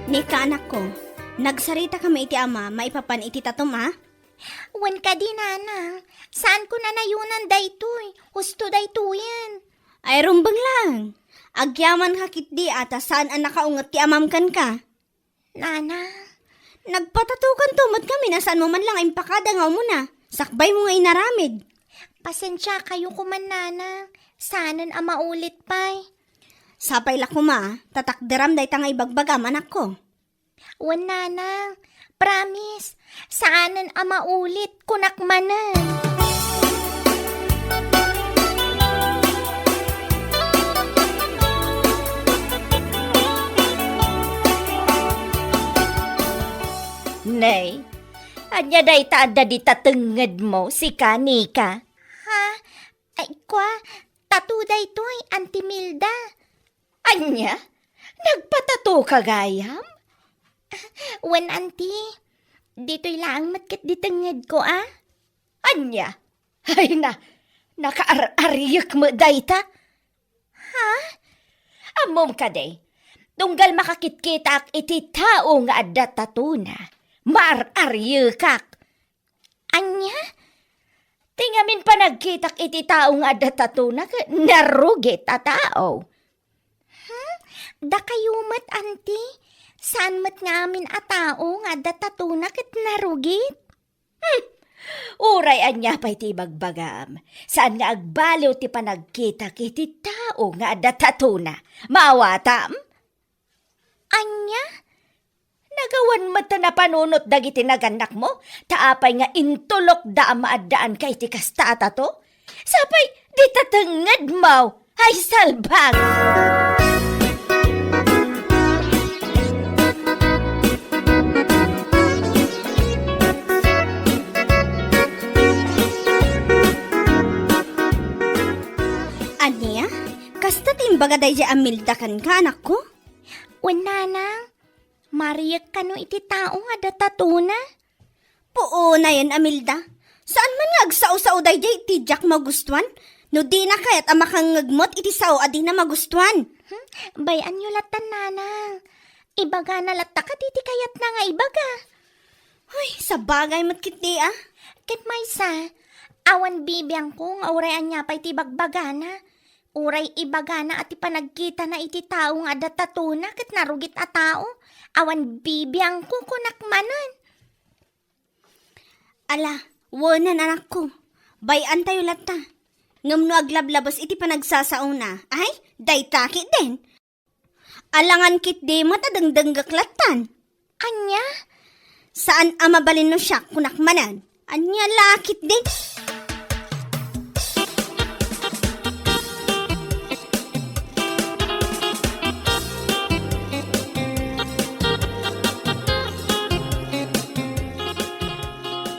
Nika anak ko, nagsarita kami iti ama, maipapan iti tatom ha? Uwan ka di nanang. Saan ko nanayunan daytoy? Husto daytoyan. Ay rumbang lang. Agyaman hakit di ata saan ang nakaungat ti amamkan ka. Nana, Nagpatatukan tumot kami na saan mo man lang impakada nga muna. Sakbay mo nga inaramid. pasensya kayo kuman nanang. Sanan ang maulit pa'y. Sapay la kuma, tatakderam day tangay bagbagam anak ko. Uwan nanang, promise. Saanan ang maulit kunak manan. Nay, anya day taada di tatenged mo si Kanika. Ha? Ay kwa, tatuday to'y Auntie Milda. Anya? Nagpatato ka gayam? Wan auntie, dito'y lang matkit ditenged ko Anya? Ay na, nakaar-ariyak mo dayta? Ha? Amom ka day, tunggal makakit-kitak iti tao nga adda tatuna. Mar-aryakak. Anya? Tingamin pa nagkitak iti tao nga adda tatuna narugit a tao. Da kayo mat, auntie? Saan mat ngamin a tao nga adda tatuna ket narugit? Uray anya pa iti bagbagam. Saan nga agbaliw ti panagkita iti tao nga adda tatuna? Mawatam? Anya? Nagawan mata na panunot dagiti naganak mo? Taapay nga intulok da maaddaan kay ti kastata to? Sapay di tatenged mo? Ay salbag! ibaga day Amilda kan ka, anak ko? Nanang, mariyak ka no iti tao nga datatuna. Poo na yan, Amilda. Saan man nga agsaw-sao day iti Jack magustuhan? No di na kayat amakang ngagmot iti sao adi na magustuhan. Bayan nyo latan, nanang. Ibaga na latta ka, titi kayat na nga ibaga. Uy, sa bagay matkiti ah. Ket maysa, awan bibiyang ko nga urayan niya pa iti bagbagana. Uray ibagana at ipanagkita na iti tao nga datatuna ket narugit a tao. Awan bibiyang ko kunak manan. Ala, wanan anak ko. Bayan tayo lata. Ngam no aglablabas iti panagsasauna. Ay, day takit din. Alangan kit di matadangdang gaklatan. Anya? Saan amabalin no siya kunak manan? Anya lakit din.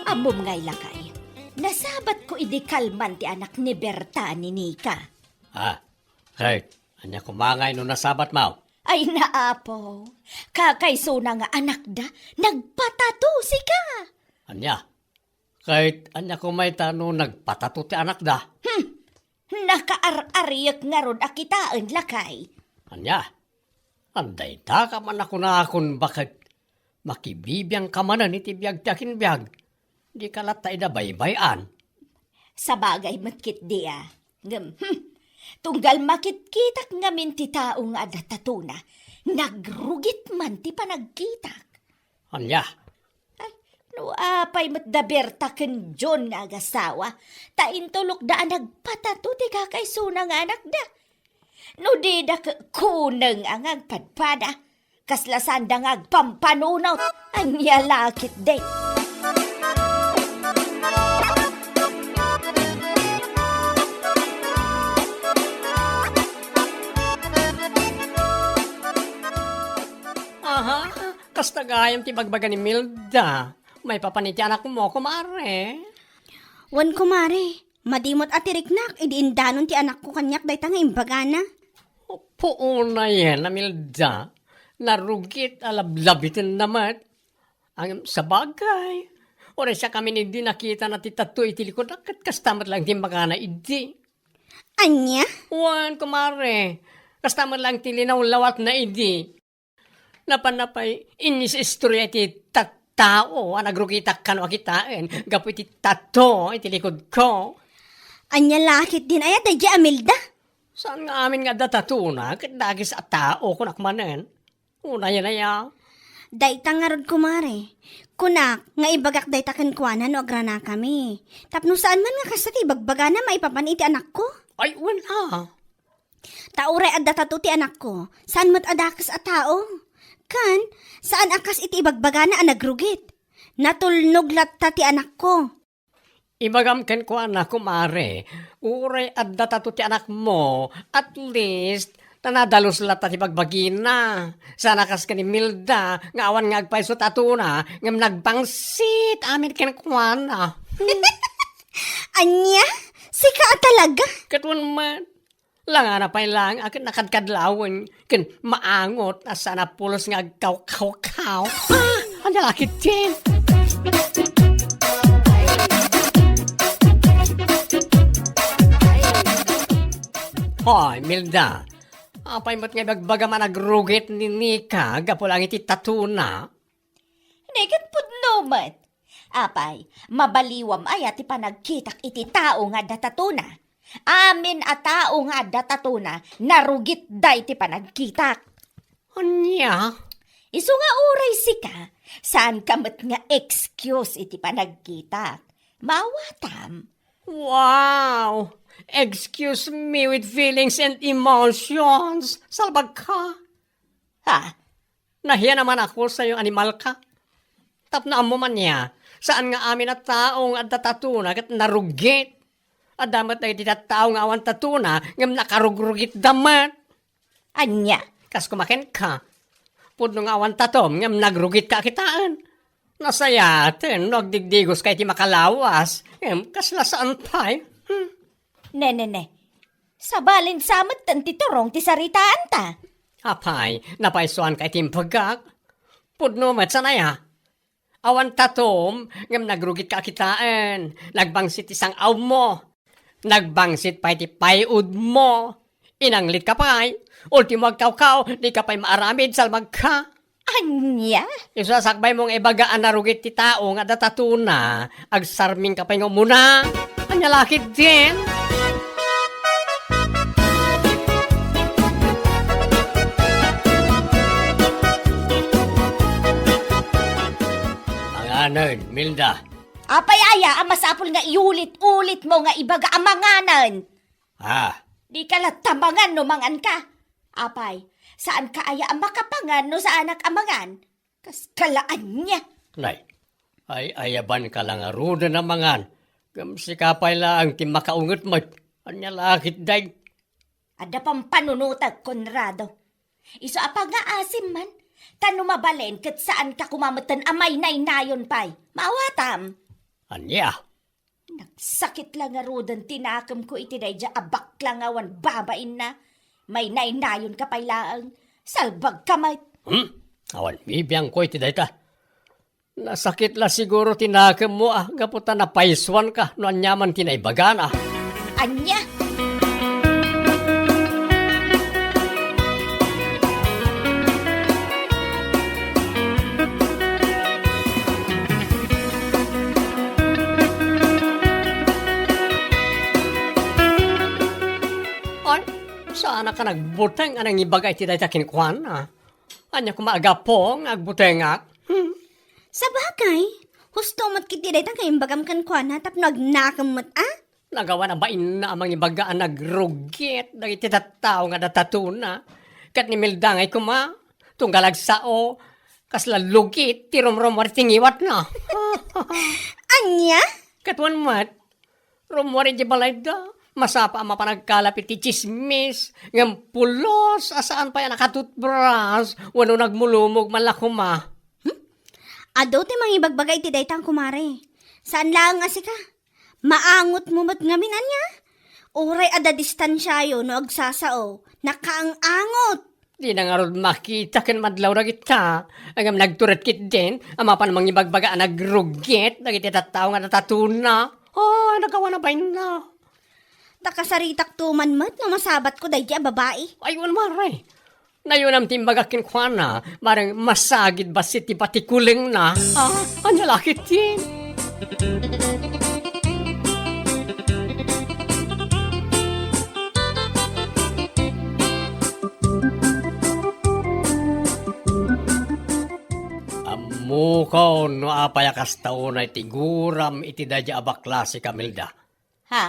Amom ngay lakay. Nasabat ko idi kalman ti anak ni Berta ni Nika. Hey, anya kumangay no nasabat mo. Ay naapo, kakaiso na nga anak da, nagpatato si ka. Anya, kahit anya ko may tano nagpatato ti anak da. Nakaar-ariyak nga ron akitaan lakay. Anya, anday da ka man ako na akon bakit makibibiyang ka manan iti biyag takin biyag. Di ka latay da baybayan. Sa bagay matkit diya. Tunggal makitkitak nga min ti tao nga datatuna, nagrugit man ti panagkitak. Anya, No apay matdaberta ken John nga agasawa, taintulok daan nagpatato ti kakaysuna nga anak da. No di da kuneng ang agpadpada, kaslasan da nga agpampanunot, ang yalakit de. aha, kas tagayam ti bagbaga ni Milda. May papaniti anak mo, kumare. Wan kumare, madimot at tiriknak, idiindanon ti anak ko kanyak day tanga imbagana. Puuna yan na Milda. Narugit alablabitin naman. Ang sa bagay. Ora siya kami hindi nakita na titato itilikod. Akat kastamat lang di magana idi. Anya? Wan, kumare. Kastamat lang tilinaw lawat na idi. Napanapay, inis istorya iti tao. Nagrugita ka no akitain. Gapo iti tato itilikod ko. Anya lakit din ayat day Amilda? Saan nga amin nga datatuna? Kadagis at tao kunakmanen. Una yan na yan. Day tangarod kumare. Kunak, nga ibagak day taken kuana no agrana kami. Tapno saan man nga kasati bagbagana maipapaniti anak ko? Ay, wala. Tauray adda tato ti anak ko. Saan mat adakas a tao? Kan, saan akas iti ibagbagana a nagrugit? Natulnog latta ti anak ko. Ibagam ken ko anak kumare. Uray at datato ti anak mo. At least, tanadalos lata ti bagbagina. Sana kas ka ni Milda. Nga awan nga agpaiso tatuna. Ngam nagbangsit. Amin ken ko ana. Anya? Sika talaga? Katwan man. Lang na pa'y lang. Akin nakadkadlawan. Ken maangot. Asa na pulos nga agkaw-kaw-kaw. Ang lakit din. Hoy, Milda. Apay mo't nga bagbaga man nagrugit ni Nika. Gapo lang iti tatuna. Nekat pudnomat. Apay, mabaliwam ay at ipanagkitak iti tao nga datatuna. Amin a tao nga datatuna, narugit day ti panagkitak. Anya? Isu nga uray sika, saan kamat nga excuse iti panagkitak. Mawatam. Wow! Excuse me with feelings and emotions. Salbag ka. Ha? Nahiya naman ako sa iyong animal ka. Tapnaan mo man niya. Saan nga amin at taong at tatuna kat narugit. At damat na iti tao nga awan tatuna ngam nakarugrugit damat. Anya? Kas kumaken ka. Pudno nga awan tatom ngam nagrugit ka kitaan. Nasayaten, nagdigdigos kay ti makalawas. Kas lasaan pa'y. Ne. Sa balin samot tan titurong ti saritaan ta. Apay, napaisuan ka itim pagkak. Pudno mat sanaya. Awan tatom, ngam nagrugit ka kitaan. Nagbangsit isang aw mo. Nagbangsit pa iti payud mo. Inanglit ka pa'y. Ultimo agkaw-kaw, di ka pa'y maaramid salmag ka. Anya? Isasakbay mong ibagaan na rugit ti tao nga datatuna. Agsarming ka pa'y nga muna. Anya lakit din. Manganan, Milda. Apay aya, ang masapol nga iulit-ulit mo nga ibaga amanganan. Ah, Di ka latamangan no mangan ka. Apay, saan ka aya ang makapangan no sa anak amangan? Kas kalaan niya. nay. Ay ayaban ka lang aruda na mangan. Gamsi ka pa'y lang ti makaungot mo. Anya lakit day. Ada pang panunutag, Conrado. Iso apa nga asim man. Tano mabalen kat saan ka kumamatan amay nayon pay. Maawatam. Anya. Nagsakit lang nga rudan tinakam ko iti dayja abak lang awan babain na. May nayon ka pay laang. Salbag kamay. Awan, bibiyang ko iti dayta. Nasakit la siguro tinakam mo Gaputa na paiswan ka. No anyaman tinaibagan Anya? Ay, saan ka nagbuteng anang ibagay ti dayta kinkwan Anya kumaagapong agbutengak. Sa bagay, husto mat kiti dayta kay imbagam kan kuana tapno agnakam mat Nagawa na bain na amang ibagaan nagrugit. Dagiti tattao nga datatuna. Kat ni Milda ngay kuma. Tunggalag sao. Kasla lugit. Tirom-rom war tingiwat na. Anya? Katuan mat. Rumwari di balay da. Masapa ang mapanagkalapit ti chismis. Ngam pulos. Asaan pa yan nakatutbras. Wano nagmulumog malakuma. Ado ti mangibagbagay ti daytang kumare. Saan lang nga ka? Maangot mo mat ngamin anya? Uray ada distansyayo no agsasao. Nakaang-angot. Di na nga ron makita ken madlaw na kita. Agam nagturet kit din. Ama pa namang ibagbaga nagrugit. Nagiti tattao nga natatuna. Ay, nagawa na ba na? Takasaritak tuman mat no masabat ko dayja babae. Ayun maray. Nayon am timbagakin kwa na. Marang masagid ba si tipati kuling na. Anya lakit din. Mukaw no apayakas taon na itiguram iti dadya abaklase Kamilda. Ha?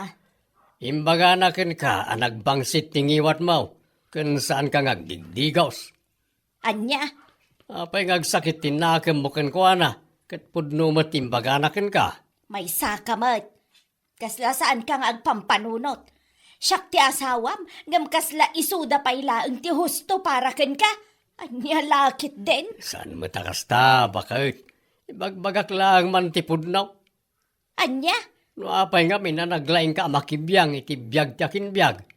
Imbaga na ken ka anagbangsit tingiwat mo. Ken saan ka ngagdigdigaws. Anya? Apay ngagsakit tinakam mo ken ko ana. Ket pudno mo timbaga na ken ka. May sakamat. Kasla saan ka nga agpampanunot. Siyak ti asawam, ngam kasla isuda pay laeng ti husto para ken ka. Anya lakit din. Saan mo takasta bakit? Ibagbagak lang man ti pudnaw. Anya? No apay nga minanaglaing ka makibiyang iti biyag ti akin biyag.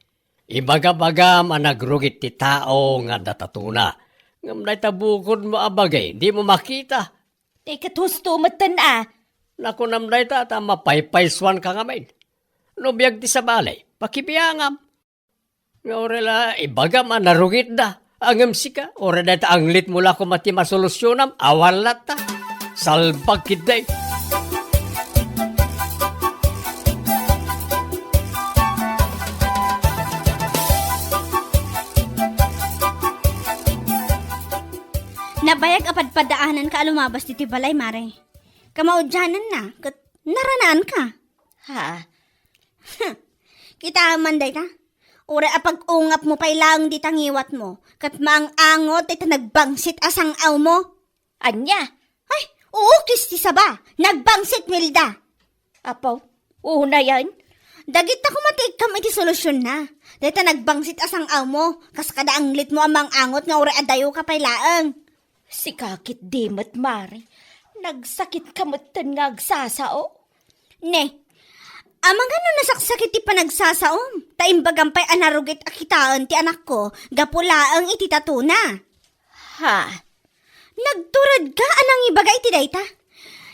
Ibaga-baga managrugit ti tao nga datatuna. Ngam na itabukod mo abagay, di mo makita. Di katusto matan Naku namday ta, mapaypayswan ka nga main. No biyag ti sa balay, pakipiyangam. Nga orela, ibaga manarugit da. Angam sika, orela ta anglit mula ko mati masolusyonam, awan lata. Salbag kiday. Nabayag apadpadaanan ka lumabas diti balay mare. Kamaudyanan na, kat naranaan ka. Ha? Kita manday ta. Ura apag-ungap mo pay lang di tangiwat mo. Kat maang-angot ito nagbangsit asang aw mo. Anya? Ay, oo, kisti saba. Nagbangsit, Milda. Apaw, una yan? Dagit ako matig kam iti solusyon na. Dito nagbangsit asang aw mo. Kas kada anglit mo amang angot nga ura adayo ka pay laang. Si kakit dimot mare. Nagsakit kamatan nga agsasao. Ne, Amang ano nasaksakit ti panagsasaom. Taimbagampay anarugit akitaan ti anak ko, gapulaang iti tatuna. Ha? Nagturad ka anang ibagay ti dayta.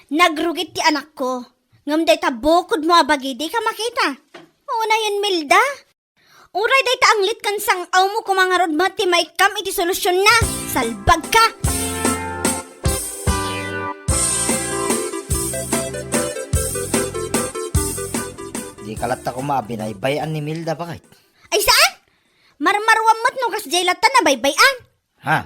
Nagrugit ti anak ko. Ngam dayta bukod mo abagi di ka makita. Oo na yan, Milda. Uray dayta ang lit kan sang aw mo kumangarod mo ti may kam iti solusyon na. Salbag ka. Di kalat ako mabinaybayan ni Milda bakit? Ay saan? Marmarwam mo't no kas jaylatan na baybayan. Ha?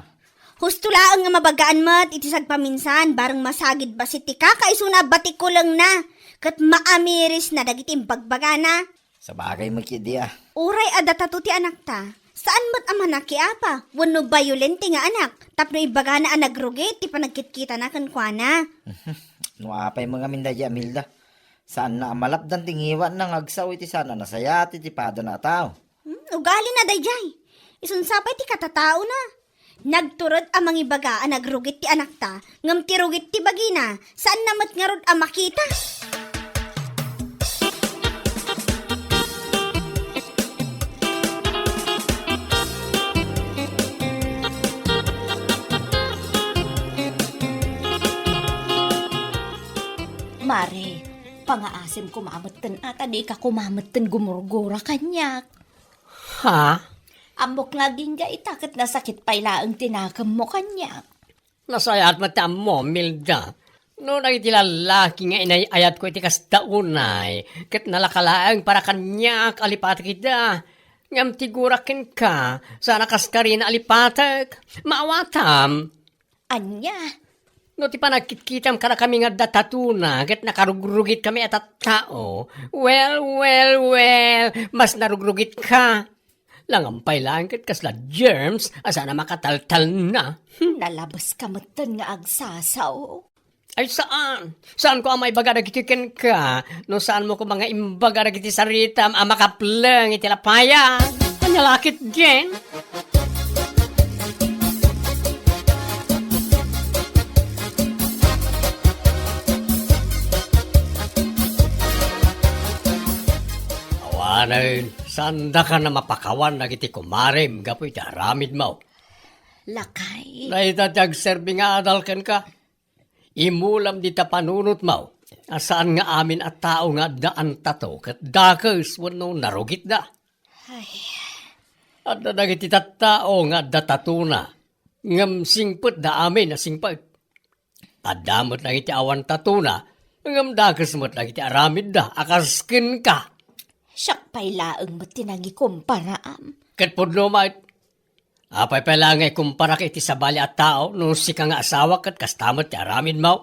Husto laang nga mabagaan mo't iti sagpaminsan bareng masagid ba si tika kaisuna batik ko lang na. Kat maamiris na dagiti bagbagana. Sa bagay magkidi ah. Uray adatato ti anak ta. Saan mo't amanak ki apa? Wano violente nga anak. Tapno ibagana ang nagrugit ti panagkitkita na kankwana. No apay mga mindaya Milda. Saan na malapdan tingiwan ng agsaw iti sana nasaya iti pada na tao. Ugali na dayjay. Isunsapay ti katatao na. Nagturod ang mga ibaga ang nagrugit ti anak ta. Ngam ti rugit ti bagina. Saan namat nga rod ang makita? Mare, pangaasim kumamatan at adi ka kumamatan gumurgura kanyak. Ha? Amok laging ga itakat na sakit pailaang tinakam mo kanyak. Nasayat matam mo, Milda. No nagiti lalaki nga inayayat ko iti kastaunay. Kat nalakalaang para kanyak alipatak kita. Ngam tigurakin ka. Sana kaskarin alipatak. Maawatam. Anya, No ti panagkitkitam kada kami nga datatuna. Kat nakarugrugit kami at tao. Well. Mas narugrugit ka. Langampay lang kat kasla germs. Asana makataltal na. nalabas ka matan nga agsasaw. Ay saan? Saan ko ang may bagaragitikin ka? No saan mo ko mga imbagaragiti saritam ang makaplang itilapaya? Kanyalakit din? Awanan, sanda ka na mapakawan na kiti kumarim, gapoy taramid mo. Lakay, Naitatag serving nga adalkan ka. Imulam di ta panunot mo. Asaan nga amin at tao nga daan tato kat dakes wano narugit da. At nadagit ita tao nga datatuna. Ngam singput da amin na singput. Adamot na iti awan tatuna. Ngam dakes mo't na iti aramid da. Akaskin ka. siyak pailaang mo tinagi kumparaam. Kat pudno mat. Apay pala nga kumpara ka iti sabali at tao. Nung si ka nga asawa kat kastamot ti aramid mo.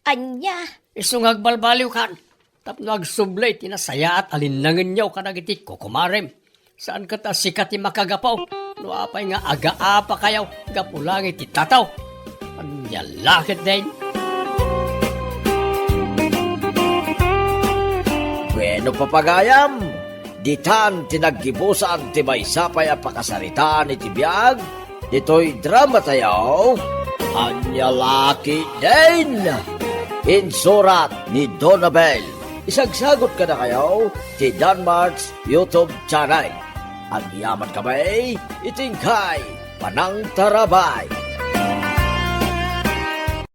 Anya, Isong agbalbaliw kan. Tapno agsublay, tinasaya at alinangin niyaw ka nagiti kukumarem. Saan ka ta sikat ti makagapaw? No apay nga aga-apa kayaw, gapulang iti tataw. Anyalakit din. Bueno papagayam, ditan tinaggibusan ti maysapay a pakasaritaan iti biag, dito'y drama tayo, Anyalaki din! Insurat ni Donabel. Isagsagot ka na kayo ti Danmarks YouTube channel. Ang yaman kamay, itingkay, panang tarabay.